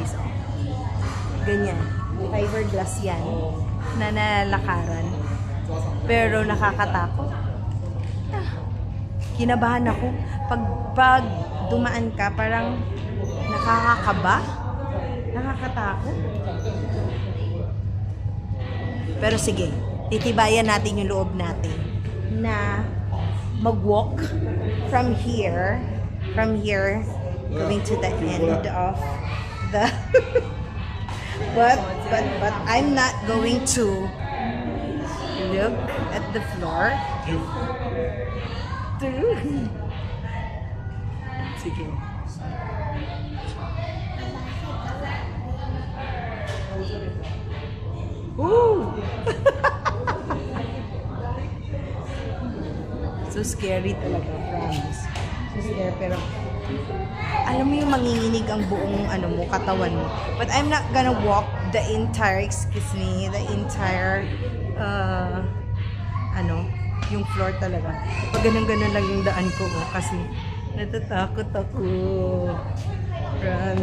guys. Oh. Ganyan. Fiberglass yan na nalakaran. Pero nakakatakot. Kinabahan ako. Pag dumaan ka, parang nakakakaba. Nakakatakot. Pero sige, titibayan natin yung loob natin na mag-walk from here, going to the end of the but I'm not going to look at the floor. Sige. Ooh! So scary talaga, promise. So scary, pero alam mo yung manginginig ang buong katawan mo. But I'm not gonna walk the entire, yung floor talaga. Pag ganun-ganun lang yung daan ko, kasi natatakot ako. Promise.